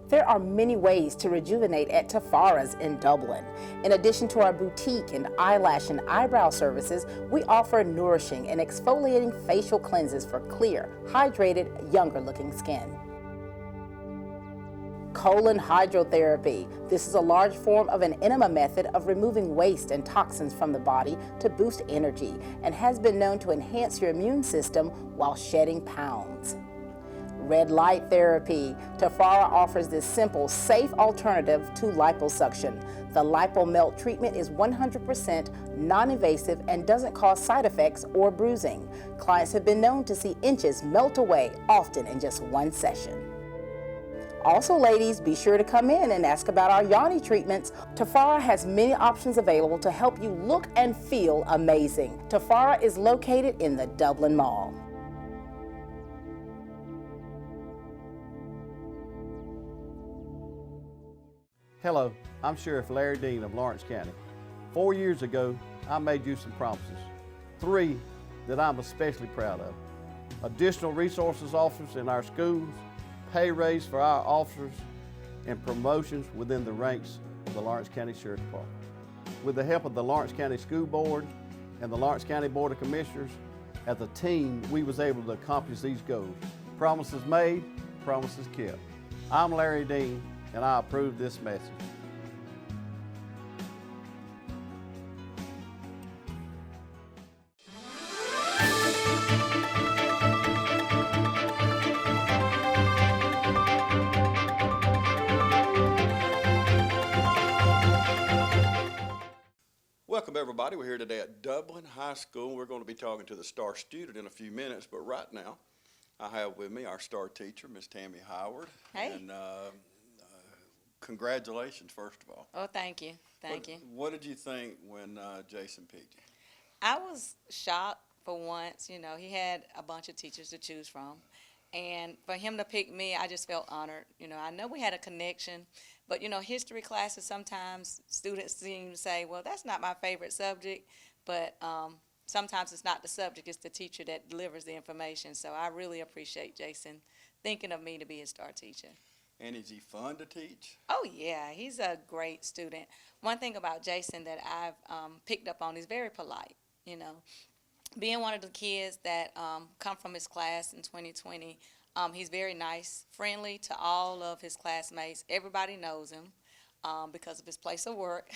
There are many ways to rejuvenate at Tafara's in Dublin. In addition to our boutique and eyelash and eyebrow services, we offer nourishing and exfoliating facial cleanses for clear, hydrated, younger-looking skin. Colon hydrotherapy. This is a large form of an enema method of removing waste and toxins from the body to boost energy and has been known to enhance your immune system while shedding pounds. Red light therapy. Tafara offers this simple, safe alternative to liposuction. The LipoMelt treatment is 100% non-invasive and doesn't cause side effects or bruising. Clients have been known to see inches melt away, often in just one session. Also, ladies, be sure to come in and ask about our yoni treatments. Tafara has many options available to help you look and feel amazing. Tafara is located in the Dublin Mall. Hello, I'm Sheriff Larry Dean of Lawrence County. 4 years ago, I made you some promises. 3 that I'm especially proud of. Additional resources officers in our schools, pay raise for our officers, and promotions within the ranks of the Lawrence County Sheriff's Department. With the help of the Lawrence County School Board and the Lawrence County Board of Commissioners, as a team, we was able to accomplish these goals. Promises made, promises kept. I'm Larry Dean, and I approve this message. Welcome everybody. We're here today at Dublin High School. We're going to be talking to the star student in a few minutes, but right now I have with me our star teacher, Miss Tammy Howard. Hey. And congratulations, first of all. Oh, thank you. Thank you. What did you think when Jason picked you? I was shocked for once. You know, he had a bunch of teachers to choose from. And for him to pick me, I just felt honored. You know, I know we had a connection, but, you know, history classes, sometimes students seem to say, well, that's not my favorite subject. But sometimes it's not the subject, it's the teacher that delivers the information. So I really appreciate Jason thinking of me to be his star teacher. And is he fun to teach? Oh, yeah, he's a great student. One thing about Jason that I've picked up on, he's very polite, you know. Being one of the kids that come from his class in 2020, he's very nice, friendly to all of his classmates. Everybody knows him because of his place of work.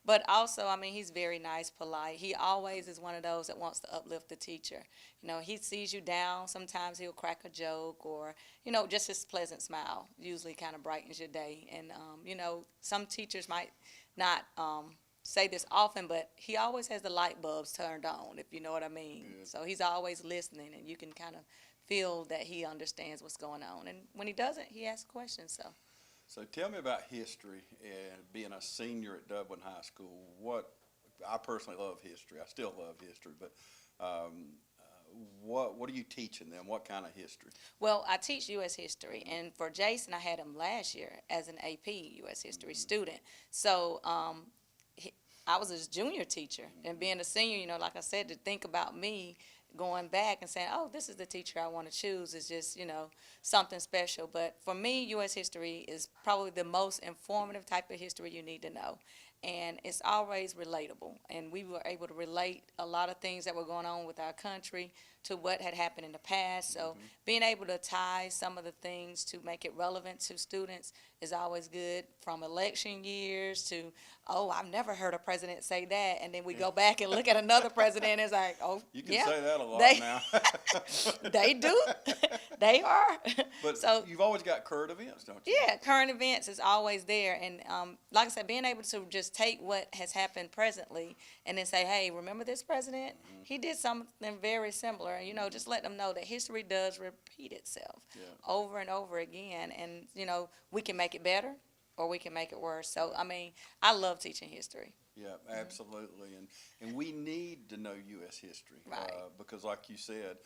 But also, I mean, he's very nice, polite. He always is one of those that wants to uplift the teacher. You know, he sees you down. Sometimes he'll crack a joke or, you know, just his pleasant smile usually kind of brightens your day. And, you know, some teachers might not say this often, but he always has the light bulbs turned on, if you know what I mean. Yeah. So he's always listening, and you can kind of feel that he understands what's going on. And when he doesn't, he asks questions. So tell me about history and being a senior at Dublin High School. I personally love history. I still love history, but what are you teaching them? What kind of history? Well, I teach U.S. history, and for Jason, I had him last year as an AP U.S. history student. So I was his junior teacher, and being a senior, you know, like I said, to think about me going back and saying, oh, this is the teacher I want to choose is just, you know, something special. But for me, U.S. history is probably the most informative type of history you need to know. And it's always relatable. And we were able to relate a lot of things that were going on with our country to what had happened in the past. So being able to tie some of the things to make it relevant to students is always good, from election years to, oh, I've never heard a president say that. And then we go back and look at another president and it's like, oh, you can yeah, say that a lot now. They do. They are. But so you've always got current events, don't you? Yeah, current events is always there. And like I said, being able to just take what has happened presently and then say, hey, remember this president? He did something very similar. You know, just let them know that history does repeat itself over and over again. And, you know, we can make it better or we can make it worse. So, I mean, I love teaching history. Yeah, absolutely. And we need to know U.S. history. Right. Because like you said,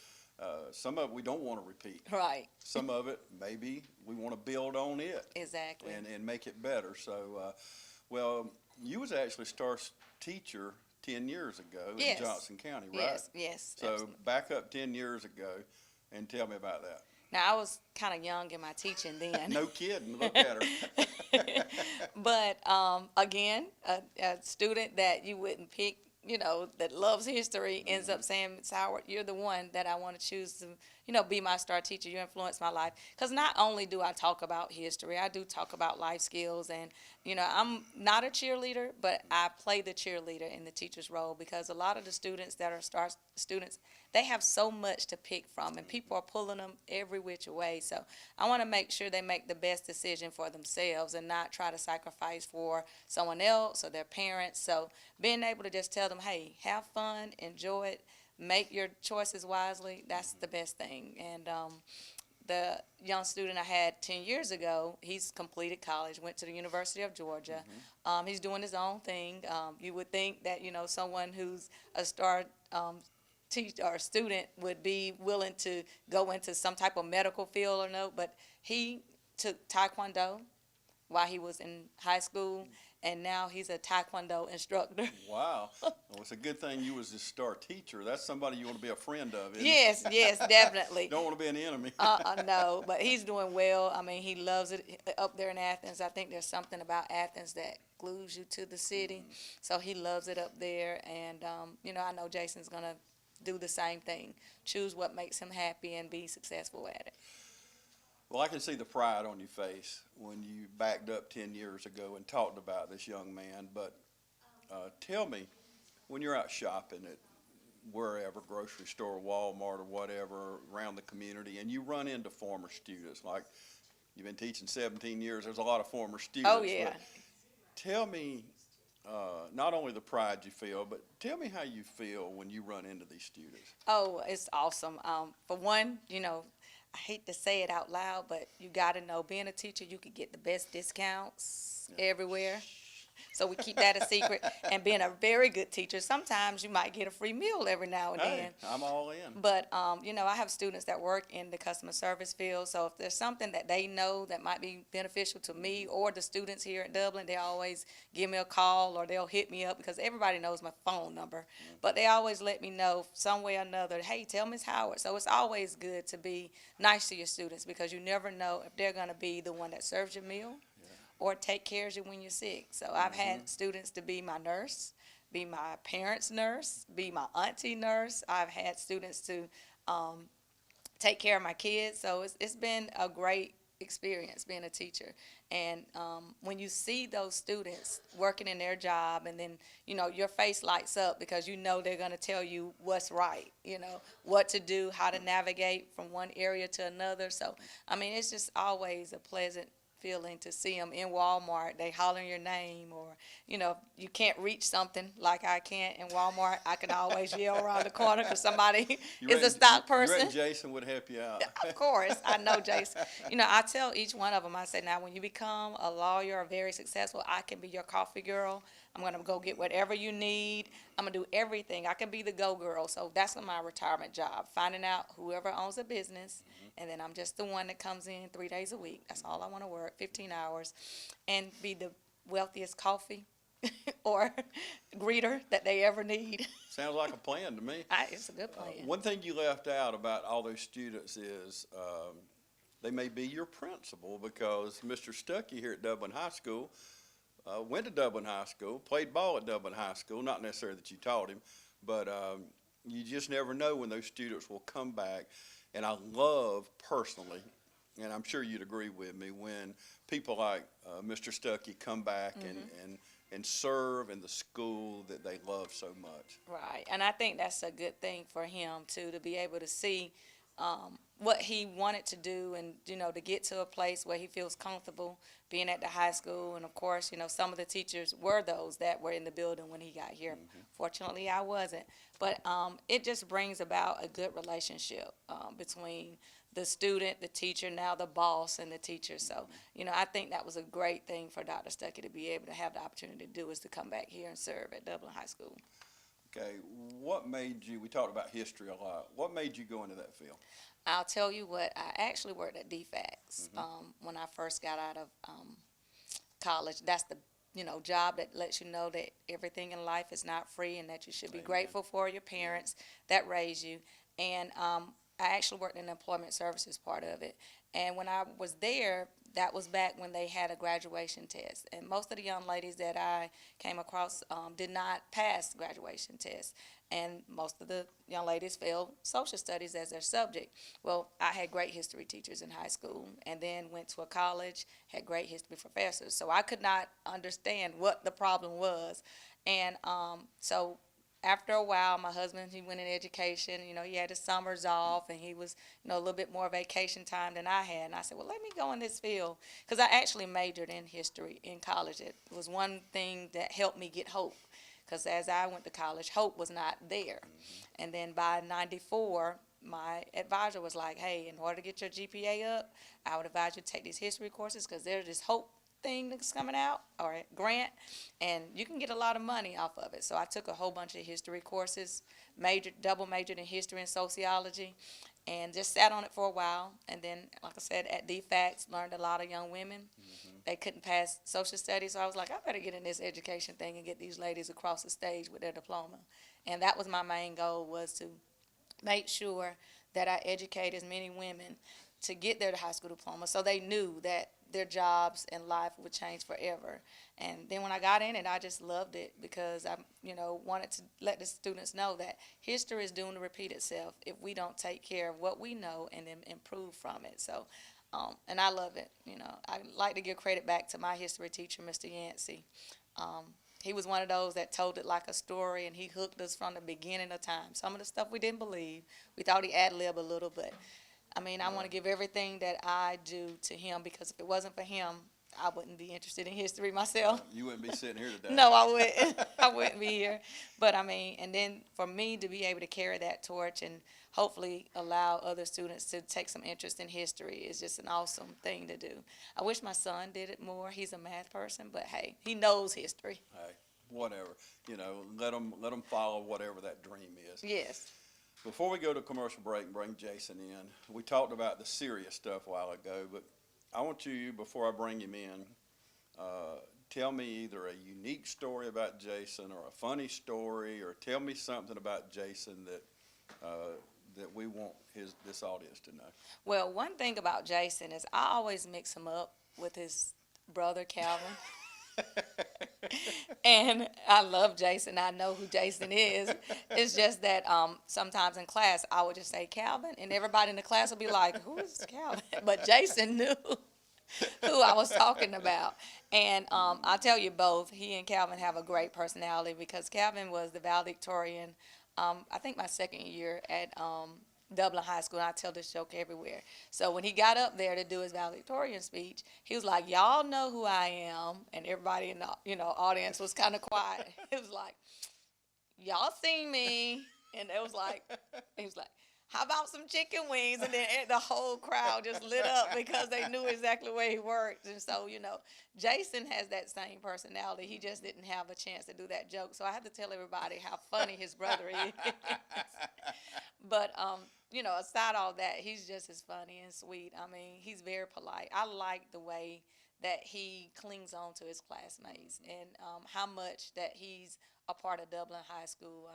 some of it we don't want to repeat. Right. Some of it, maybe we want to build on it. Exactly. And make it better. So, well, you was actually star teacher 10 years ago in Johnson County, right? Yes. So absolutely. Back up 10 years ago and tell me about that. Now, I was kind of young in my teaching then. No kidding. Look at her. But again, a student that you wouldn't pick, that loves history ends up saying, Ms. Howard, you're the one that I want to choose to, be my star teacher. You influence my life. Because not only do I talk about history, I do talk about life skills. And, I'm not a cheerleader, but I play the cheerleader in the teacher's role because a lot of the students that are star students, they have so much to pick from, and people are pulling them every which way. So I want to make sure they make the best decision for themselves and not try to sacrifice for someone else or their parents. So being able to just tell them, hey, have fun, enjoy it, make your choices wisely, that's the best thing. And the young student I had 10 years ago, he's completed college, went to the University of Georgia. He's doing his own thing. You would think that, someone who's a star teacher or student would be willing to go into some type of medical field or no, but he took Taekwondo while he was in high school, and now he's a Taekwondo instructor. Wow. Well, it's a good thing you was a star teacher. That's somebody you want to be a friend of, isn't Yes, yes, definitely. Don't want to be an enemy. No, but he's doing well. I mean, he loves it up there in Athens. I think there's something about Athens that glues you to the city. So he loves it up there. And, I know Jason's going to do the same thing. Choose what makes him happy and be successful at it. Well, I can see the pride on your face when you backed up 10 years ago and talked about this young man. But tell me, when you're out shopping at wherever, grocery store, Walmart, or whatever, around the community, and you run into former students, like you've been teaching 17 years, there's a lot of former students. Oh, yeah. But tell me not only the pride you feel, but tell me how you feel when you run into these students. Oh, it's awesome. For one, I hate to say it out loud, but you got to know, being a teacher, you can get the best discounts everywhere. So we keep that a secret. And being a very good teacher, sometimes you might get a free meal every now and then. Hey, I'm all in. But, I have students that work in the customer service field. So if there's something that they know that might be beneficial to me or the students here at Dublin, they always give me a call or they'll hit me up because everybody knows my phone number. But they always let me know some way or another, hey, tell Ms. Howard. So it's always good to be nice to your students because you never know if they're going to be the one that serves your meal or take care of you when you're sick. So I've had students to be my nurse, be my parents' nurse, be my auntie nurse. I've had students to take care of my kids. So it's been a great experience being a teacher. And when you see those students working in their job and then, your face lights up because they're going to tell you what's right, what to do, how to navigate from one area to another. So, it's just always a pleasant feeling to see them in Walmart. They hollering your name, or you can't reach something like I can't in Walmart. I can always yell around the corner because somebody is a stock person. You reckon Jason would help you out? Of course, I know Jason. I tell each one of them, I say, now when you become a lawyer or very successful, I can be your coffee girl. I'm going to go get whatever you need. I'm going to do everything. I can be the go girl. So that's my retirement job, finding out whoever owns a business, and then I'm just the one that comes in 3 days a week. That's all I want to work, 15 hours, and be the wealthiest coffee or greeter that they ever need. Sounds like a plan to me. It's a good plan. One thing you left out about all those students is they may be your principal, because Mr. Stuckey here at Dublin High School went to Dublin High School, played ball at Dublin High School. Not necessarily that you taught him, but you just never know when those students will come back. And I love personally, and I'm sure you'd agree with me, when people like Mr. Stuckey come back and serve in the school that they love so much. Right, and I think that's a good thing for him too, to be able to see what he wanted to do, and to get to a place where he feels comfortable being at the high school. And of course, some of the teachers were those that were in the building when he got here. Fortunately, I wasn't, but it just brings about a good relationship between the student, the teacher, now the boss, and the teacher. So, I think that was a great thing for Dr. Stuckey to be able to have the opportunity to do, is to come back here and serve at Dublin High School. Okay, what made you, we talked about history a lot, what made you go into that field? I'll tell you what, I actually worked at DFAX when I first got out of college. That's the job that lets you know that everything in life is not free, and that you should be grateful for your parents that raised you. And I actually worked in the employment services part of it. And when I was there, that was back when they had a graduation test. And most of the young ladies that I came across did not pass graduation tests. And most of the young ladies failed social studies as their subject. Well, I had great history teachers in high school, and then went to a college, had great history professors. So I could not understand what the problem was. And so after a while, my husband, he went in education. You know, he had his summers off, and he was, a little bit more vacation time than I had. And I said, well, let me go in this field, because I actually majored in history in college. It was one thing that helped me get hope, because as I went to college, hope was not there. And then by 94, my advisor was like, hey, in order to get your GPA up, I would advise you to take these history courses, because there's this hope thing that's coming out, or a grant, and you can get a lot of money off of it. So I took a whole bunch of history courses, double majored in history and sociology, and just sat on it for a while. And then, like I said, at DFACS, learned a lot of young women. They couldn't pass social studies, so I was like, I better get in this education thing and get these ladies across the stage with their diploma. And that was my main goal, was to make sure that I educate as many women to get their high school diploma, so they knew that their jobs and life would change forever. And then when I got in it, I just loved it, because I, wanted to let the students know that history is doomed to repeat itself if we don't take care of what we know and then improve from it. So, and I love it. I like to give credit back to my history teacher, Mr. Yancey. He was one of those that told it like a story, and he hooked us from the beginning of time. Some of the stuff we didn't believe, we thought he ad-libbed a little, but I want to give everything that I do to him, because if it wasn't for him, I wouldn't be interested in history myself. You wouldn't be sitting here today. No, I wouldn't. I wouldn't be here. But and then for me to be able to carry that torch and hopefully allow other students to take some interest in history is just an awesome thing to do. I wish my son did it more. He's a math person, but hey, he knows history. Hey, whatever. Let them follow whatever that dream is. Yes. Before we go to commercial break and bring Jason in, we talked about the serious stuff a while ago, but I want you, before I bring him in, tell me either a unique story about Jason or a funny story, or tell me something about Jason that we want this audience to know. Well, one thing about Jason is I always mix him up with his brother Calvin. And I love Jason. I know who Jason is. It's just that sometimes in class I would just say Calvin, and everybody in the class would be like, who is Calvin? But Jason knew who I was talking about. And I'll tell you both, he and Calvin have a great personality, because Calvin was the valedictorian, I think my second year at Dublin High School, and I tell this joke everywhere. So when he got up there to do his valedictorian speech, he was like, y'all know who I am, and everybody in the audience was kind of quiet. It was like, y'all seen me, and it was like, he was like, how about some chicken wings? And then the whole crowd just lit up, because they knew exactly where he worked. And so, Jason has that same personality. He just didn't have a chance to do that joke. So I have to tell everybody how funny his brother is. But, aside all that, he's just as funny and sweet. He's very polite. I like the way that he clings on to his classmates, and how much that he's a part of Dublin High School.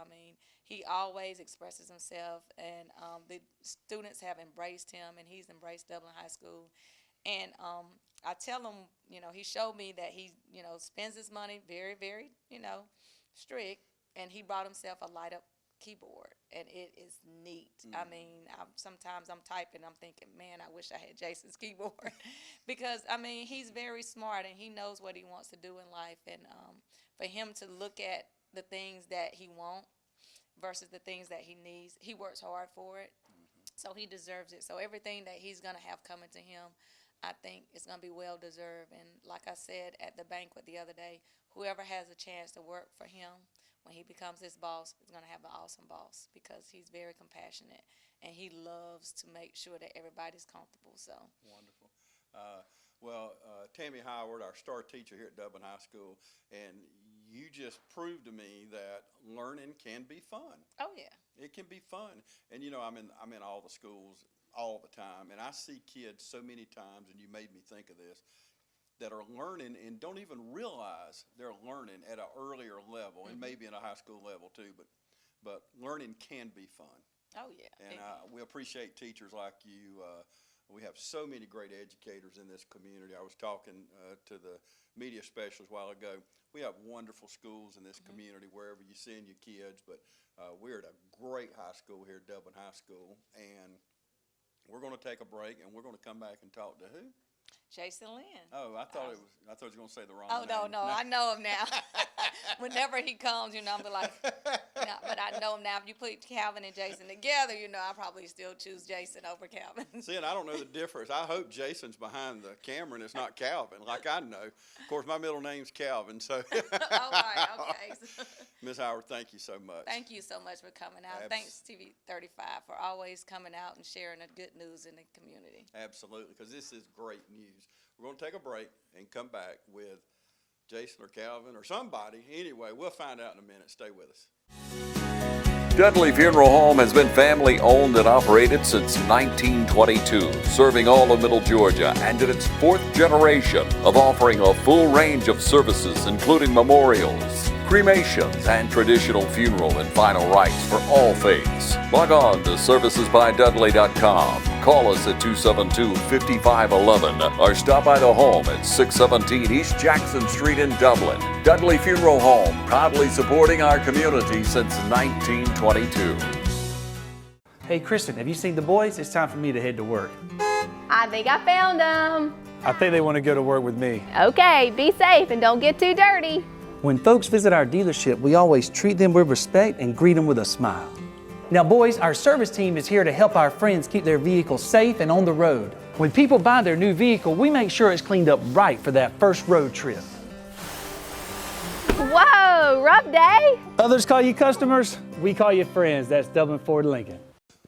He always expresses himself, and the students have embraced him, and he's embraced Dublin High School. And I tell him, he showed me that he, spends his money very, very, strict, and he brought himself a light-up keyboard, and it is neat. Sometimes I'm typing, I'm thinking, man, I wish I had Jason's keyboard, because he's very smart, and he knows what he wants to do in life. And for him to look at the things that he wants versus the things that he needs, he works hard for it, so he deserves it. So everything that he's gonna have coming to him, I think it's gonna be well deserved. And like I said at the banquet the other day, whoever has a chance to work for him when he becomes his boss is going to have an awesome boss, because he's very compassionate, and he loves to make sure that everybody's comfortable. So wonderful. Tammy Howard, our star teacher here at Dublin High School, and you just proved to me that learning can be fun. Oh yeah, it can be fun. And I'm in all the schools all the time, and I see kids so many times, and you made me think of this, that are learning and don't even realize they're learning at an earlier level, and maybe in a high school level too, but learning can be fun. Oh, yeah. And we appreciate teachers like you. We have so many great educators in this community. I was talking to the media specialist a while ago. We have wonderful schools in this community wherever you send your kids, but we're at a great high school here at Dublin High School, and we're going to take a break, and we're going to come back and talk to who? Jason Lynn. Oh, I thought you were going to say the wrong Oh, name. no, I know him now. Whenever he comes, I'm like, no, but I know him now. If you put Calvin and Jason together, I probably still choose Jason over Calvin. See, and I don't know the difference. I hope Jason's behind the camera and it's not Calvin, like I know. Of course, my middle name's Calvin, so. All right, okay. Ms. Howard, thank you so much. Thank you so much for coming out. Thanks, TV 35, for always coming out and sharing the good news in the community. Absolutely, because this is great news. We're going to take a break and come back with Jason or Calvin or somebody. Anyway, we'll find out in a minute. Stay with us. Dudley Funeral Home has been family owned and operated since 1922, serving all of Middle Georgia and in its fourth generation of offering a full range of services including memorials, cremations, and traditional funeral and final rites for all faiths. Log on to servicesbydudley.com. Call us at 272-5511 or stop by the home at 617 East Jackson Street in Dublin. Dudley Funeral Home, proudly supporting our community since 1922. Hey Kristen, have you seen the boys? It's time for me to head to work. I think I found them. I think they want to go to work with me. Okay, be safe and don't get too dirty. When folks visit our dealership, we always treat them with respect and greet them with a smile. Now boys, our service team is here to help our friends keep their vehicles safe and on the road. When people buy their new vehicle, we make sure it's cleaned up right for that first road trip. Whoa, rough day. Others call you customers, we call you friends. That's Dublin Ford Lincoln.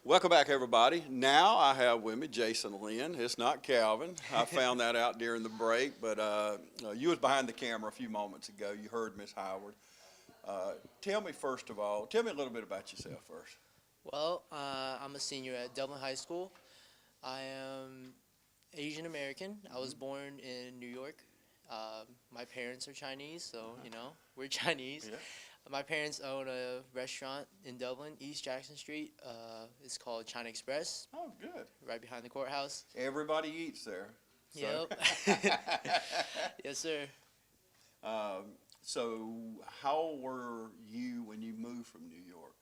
Welcome back, everybody. Now I have with me Jason Lynn. It's not Calvin. I found that out during the break, but you was behind the camera a few moments ago. You heard Miss Howard. Tell me, first of all, tell me a little bit about yourself first. Well, I'm a senior at Dublin High School. I am Asian American. I was born in New York. My parents are Chinese, so, we're Chinese. Yeah. My parents own a restaurant in Dublin, East Jackson Street. It's called China Express. Oh, good. Right behind the courthouse. Everybody eats there. So. Yep. Yes, sir. So how old were you when you moved from New York?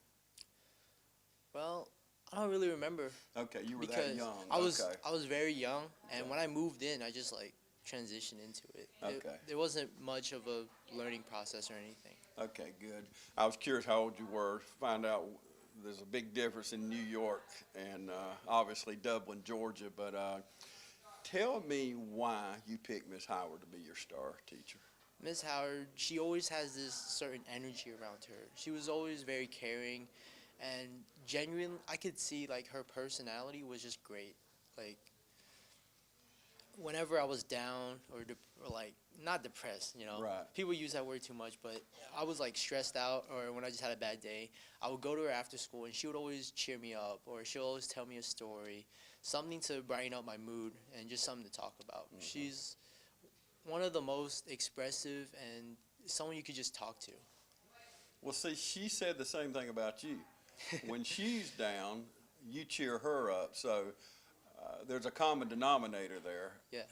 Well, I don't really remember. Okay, you were because that young. I was very young, and Okay. when I moved in, I just transitioned into it. Okay. There wasn't much of a learning process or anything. Okay, good. I was curious how old you were. Find out there's a big difference in New York and obviously Dublin, Georgia. But tell me why you picked Miss Howard to be your star teacher. Miss Howard, she always has this certain energy around her. She was always very caring, and genuine. I could see her personality was just great. Whenever I was down or not depressed, Right. People use that word too much, but I was stressed out, or when I just had a bad day, I would go to her after school and she would always cheer me up, or she'll always tell me a story, something to brighten up my mood and just something to talk about. Mm-hmm. She's one of the most expressive and someone you could just talk to. Well, see, she said the same thing about you. When she's down, you cheer her up. So there's a common denominator there. Yeah.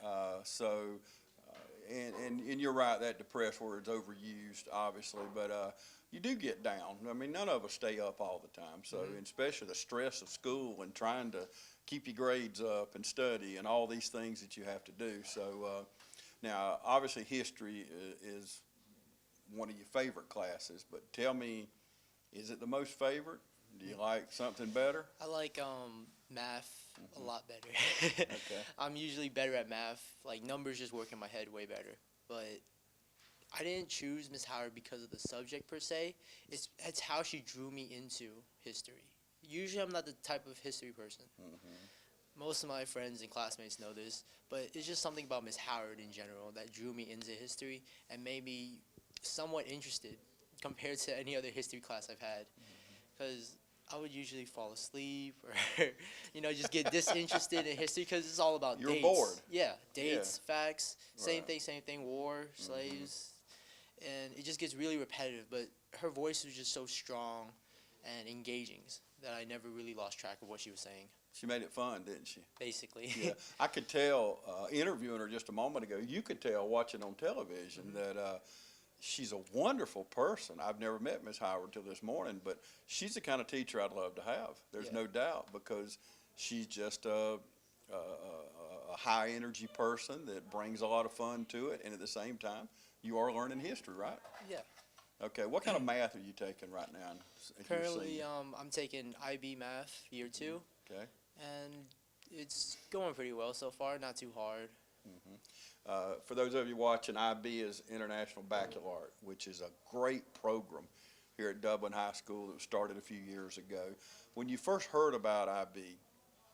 And you're right, that depressed word's overused, obviously, but you do get down. I mean, none of us stay up all the time. So, Mm-hmm. and especially the stress of school and trying to keep your grades up and study and all these things that you have to do. So now, obviously, history is one of your favorite classes, but tell me, is it the most favorite? Do you like something better? I like math a lot better. Okay. I'm usually better at math. Numbers just work in my head way better. But I didn't choose Miss Howard because of the subject per se. It's how she drew me into history. Usually I'm not the type of history person. Mm-hmm. Most of my friends and classmates know this, but it's just something about Miss Howard in general that drew me into history and made me somewhat interested compared to any other history class I've had. Because I would usually fall asleep or, just get disinterested in history because it's all about dates. You're bored. Yeah, dates, facts, Right. same thing, war, slaves. And it just gets really repetitive. But her voice was just so strong and engaging that I never really lost track of what she was saying. She made it fun, didn't she? Basically. Yeah, I could tell, interviewing her just a moment ago, you could tell watching on television that she's a wonderful person. I've never met Miss Howard till this morning, but she's the kind of teacher I'd love to have. There's no doubt, because she's just a high energy person that brings a lot of fun to it, and at the same time, you are learning history, right? Yeah. Okay, what kind of math are you taking right now? As your Currently, senior? I'm taking IB Math year 2, Okay. and it's going pretty well so far. Not too hard. For those of you watching, IB is International Baccalaureate, which is a great program here at Dublin High School that was started a few years ago. When you first heard about IB,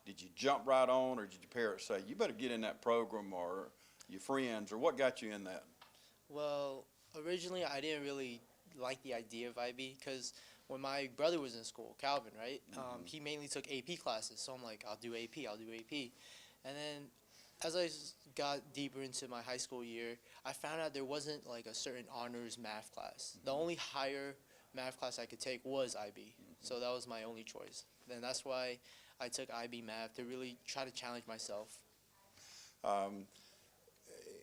did you jump right on, or did your parents say, you better get in that program, or your friends, or what got you in that? Well, originally I didn't really like the idea of IB because when my brother was in school, Calvin, right, he mainly took AP classes. So I'm like, I'll do AP. And then as I got deeper into my high school year, I found out there wasn't like a certain honors math class. The only higher math class I could take was IB. So that was my only choice. Then that's why I took IB Math, to really try to challenge myself.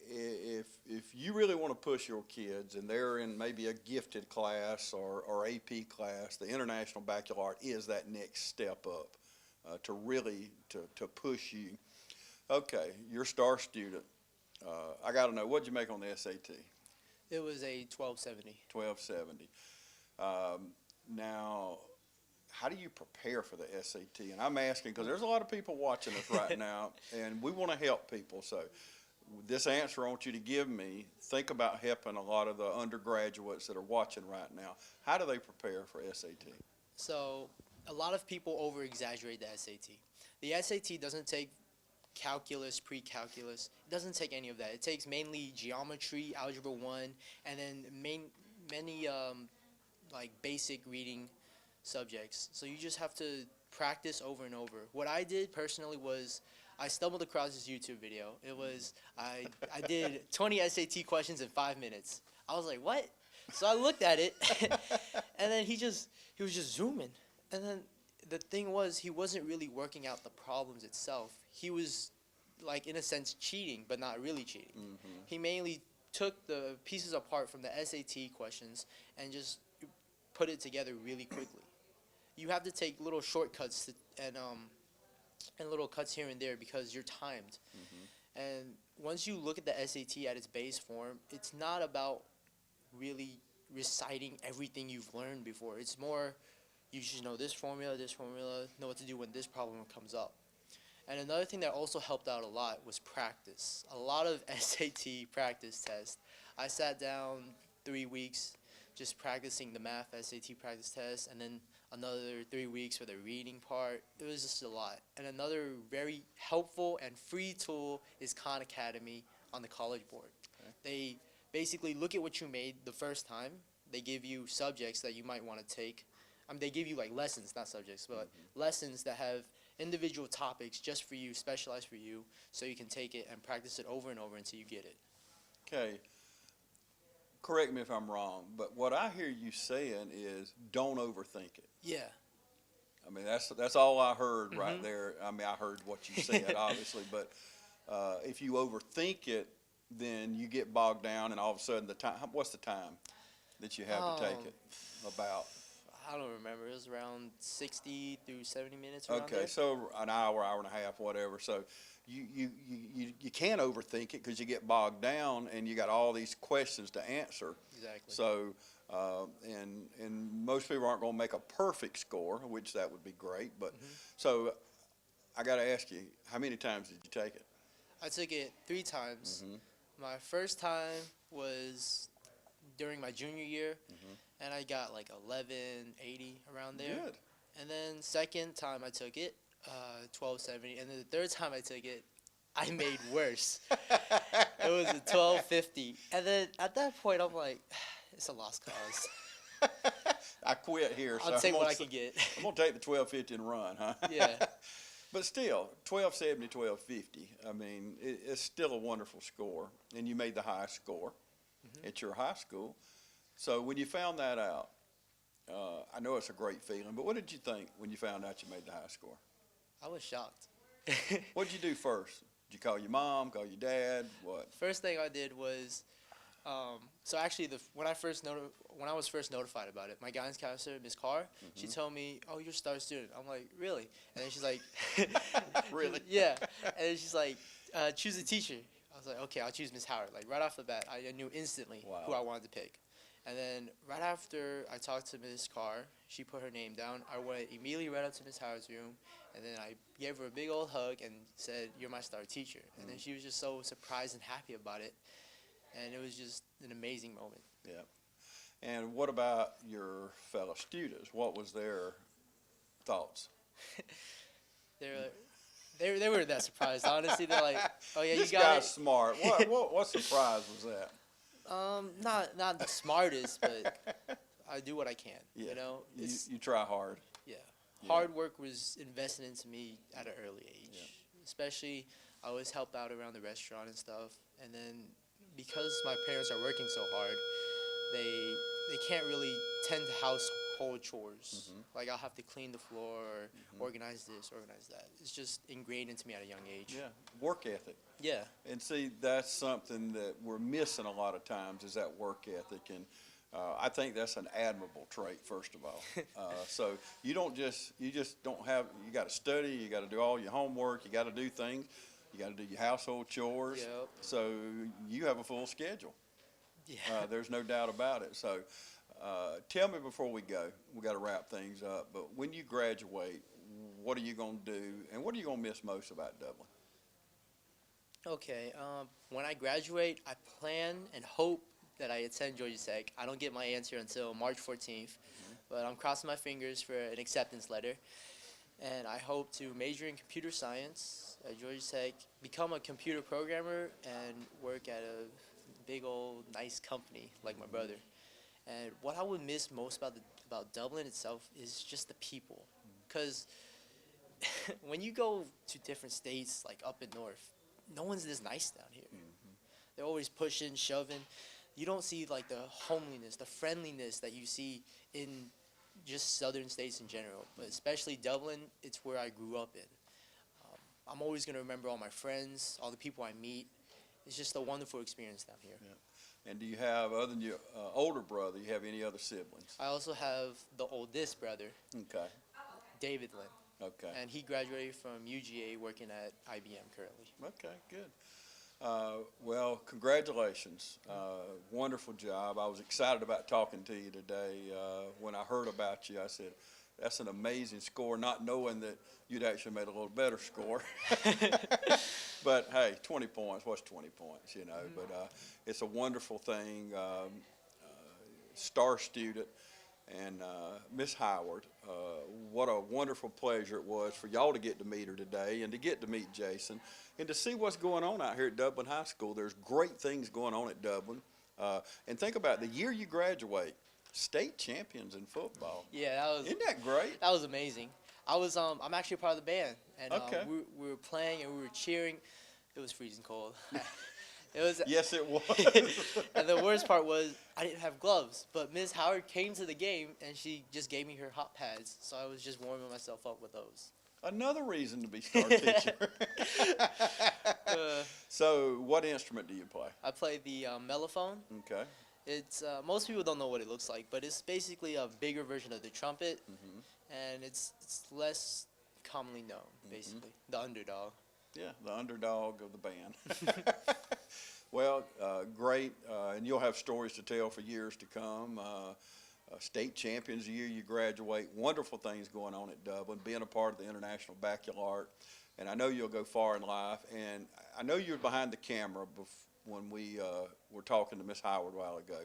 If you really want to push your kids and they're in maybe a gifted class or AP class, the International Baccalaureate is that next step up to really to push you. Okay, you're a star student. I got to know, what did you make on the SAT? It was a 1270. 1270. Now, how do you prepare for the SAT? And I'm asking because there's a lot of people watching us right now, and we want to help people. So this answer I want you to give me, think about helping a lot of the undergraduates that are watching right now. How do they prepare for SAT? So a lot of people over-exaggerate the SAT. The SAT doesn't take calculus, pre-calculus. It doesn't take any of that. It takes mainly geometry, algebra 1, and then many like basic reading subjects. So you just have to practice over and over. What I did personally was I stumbled across this YouTube video. It was, I did 20 SAT questions in 5 minutes. I was like, what? So I looked at it, and then he was just zooming. And then the thing was, he wasn't really working out the problems itself. He was, like, in a sense, cheating, but not really cheating. He mainly took the pieces apart from the SAT questions and just put it together really quickly. You have to take little shortcuts and little cuts here and there because you're timed. And once you look at the SAT at its base form, it's not about really reciting everything you've learned before. It's more, you should know this formula, know what to do when this problem comes up. And another thing that also helped out a lot was practice. A lot of SAT practice tests. I sat down 3 weeks just practicing the math SAT practice test, and then another 3 weeks for the reading part. It was just a lot. And another very helpful and free tool is Khan Academy on the College Board. Okay. They basically look at what you made the first time. They give you subjects that you might want to take. They give you like lessons, not subjects, but lessons that have individual topics just for you, specialized for you, so you can take it and practice it over and over until you get it. Okay. Correct me if I'm wrong, but what I hear you saying is don't overthink it. Yeah. I mean, that's all I heard right there. I mean, I heard what you said, obviously, but if you overthink it, then you get bogged down, and all of a sudden, what's the time that you have to take it about? I don't remember. It was around 60 through 70 minutes. Around Okay, there. so an hour and a half, whatever. So you can't overthink it because you get bogged down and you got all these questions to answer. Exactly. So and most people aren't going to make a perfect score, which that would be great. But so I got to ask you, how many times did you take it? I took it 3 times. My first time was during my junior year, and I got like 1180 around there. Good. And then second time I took it, 1270, and then the third time I took it, I made worse. It was a 1250, and then at that point I'm like, it's a lost cause. I quit here. I'll take what I can get. I'm gonna take the 1250 and run, huh? Yeah. But still, 1270, 1250. I mean, it's still a wonderful score, and you made the highest score at your high school. So when you found that out, I know it's a great feeling, but what did you think when you found out you made the high score? I was shocked. What did you do first? Did you call your mom, call your dad, what? First thing I did was, so actually, when I was first notified about it, my guidance counselor, Ms. Carr, she told me, "Oh, you're a star student." I'm like, "Really?" And then she's like, Really? Yeah. And then she's like, "Choose a teacher." I was like, "Okay, I'll choose Ms. Howard." Like right off the bat, I knew instantly who I wanted to pick. And then right after I talked to Ms. Carr, she put her name down. I went immediately right up to Ms. Howard's room, and then I gave her a big old hug and said, "You're my star teacher." And then she was just so surprised and happy about it. And it was just an amazing moment. Yeah. And what about your fellow students? What was their thoughts? They were that surprised, honestly. They're like, "Oh yeah, This you got guy's it." smart. What surprise was that? Not the smartest, but I do what I can. Yeah. You know, You try hard. yeah. Hard work was invested into me at an early age. Especially, I always help out around the restaurant and stuff. And then because my parents are working so hard, they can't really tend to household chores. Like I'll have to clean the floor or organize this, organize that. It's just ingrained into me at a young age. Yeah. Work ethic. Yeah. And see, that's something that we're missing a lot of times is that work ethic. And I think that's an admirable trait, first of all. So you just don't have, you got to study, you got to do all your homework, you got to do things, you got to do your household chores. Yep. So you have a full schedule. Yeah. There's no doubt about it. So tell me before we go, we got to wrap things up, but when you graduate, what are you going to do and what are you going to miss most about Dublin? Okay, when I graduate, I plan and hope that I attend Georgia Tech. I don't get my answer until March 14th, but I'm crossing my fingers for an acceptance letter. And I hope to major in computer science at Georgia Tech, become a computer programmer, and work at a big old nice company like my brother. And what I would miss most about Dublin itself is just the people. Because when you go to different states, like up in north, no one's this nice down here. They're always pushing, shoving. You don't see like the homeliness, the friendliness that you see in just southern states in general. But especially Dublin, it's where I grew up in. I'm always going to remember all my friends, all the people I meet. It's just a wonderful experience down here. Yeah. And do you have, other than your older brother, you have any other siblings? I also have the oldest brother, Okay. David Lynn. Okay. And he graduated from UGA working at IBM currently. Okay, good. Well, congratulations. Wonderful job. I was excited about talking to you today. When I heard about you, I said, that's an amazing score, not knowing that you'd actually made a little better score. But, hey, 20 points, what's 20 points, you know? But it's a wonderful thing. Star student. And Miss Howard, what a wonderful pleasure it was for y'all to get to meet her today and to get to meet Jason and to see what's going on out here at Dublin High School. There's great things going on at Dublin. And think about it, the year you graduate, state champions in football. Yeah, Isn't that great? that was amazing. I'm actually part of the band, and Okay. we were playing and we were cheering. It was freezing cold. It was. Yes, it was. And the worst part was I didn't have gloves, but Ms. Howard came to the game and she just gave me her hot pads, so I was just warming myself up with those. Another reason to be star teacher. So what instrument do you play? I play the mellophone. Okay. It's most people don't know what it looks like, but it's basically a bigger version of the trumpet, and it's less commonly known. Basically, the underdog. Yeah, the underdog of the band. Well, great, and you'll have stories to tell for years to come. State champions the year you graduate, wonderful things going on at Dublin, being a part of the International Baccalaureate, and I know you'll go far in life. And I know you're behind the camera when we were talking to Miss Howard a while ago.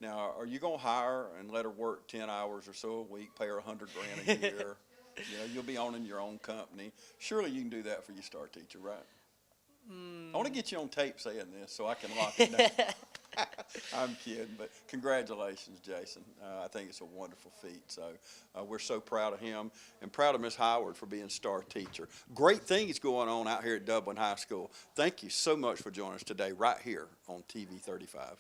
Now, are you going to hire and let her work 10 hours or so a week, pay her $100,000 a year? You know, you'll be owning your own company. Surely you can do that for your star teacher, right? I want to get you on tape saying this so I can lock it down. I'm kidding, but congratulations, Jason. I think it's a wonderful feat. So we're so proud of him and proud of Miss Howard for being star teacher. Great things going on out here at Dublin High School. Thank you so much for joining us today right here on TV 35.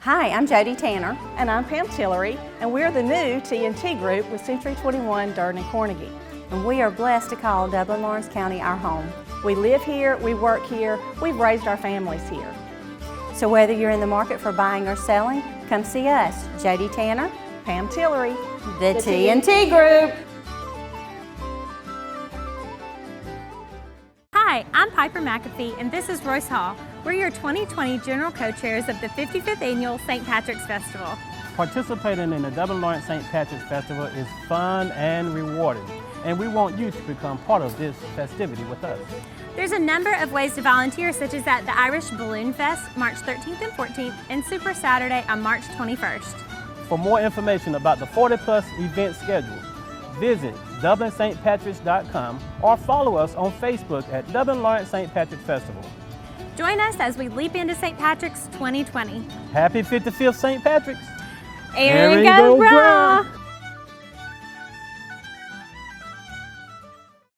Hi, I'm Jody Tanner. And I'm Pam Tillery, and we're the new T&T group with Century 21 Durden and Carnegie. And we are blessed to call Dublin Lawrence County our home. We live here, we work here, we've raised our families here. So whether you're in the market for buying or selling, come see us, Jody Tanner, Pam Tillery, the T&T group. Hi, I'm Piper McAfee, and this is Royce Hall. We're your 2020 General Co-Chairs of the 55th Annual St. Patrick's Festival. Participating in the Dublin Lawrence St. Patrick's Festival is fun and rewarding, and we want you to become part of this festivity with us. There's a number of ways to volunteer, such as at the Irish Balloon Fest, March 13th and 14th, and Super Saturday on March 21st. For more information about the 40+ event schedule, visit DublinStPatricks.com or follow us on Facebook at Dublin Lawrence St. Patrick's Festival. Join us as we leap into St. Patrick's 2020. Happy 55th St. Patrick's! Aaron, go Browns!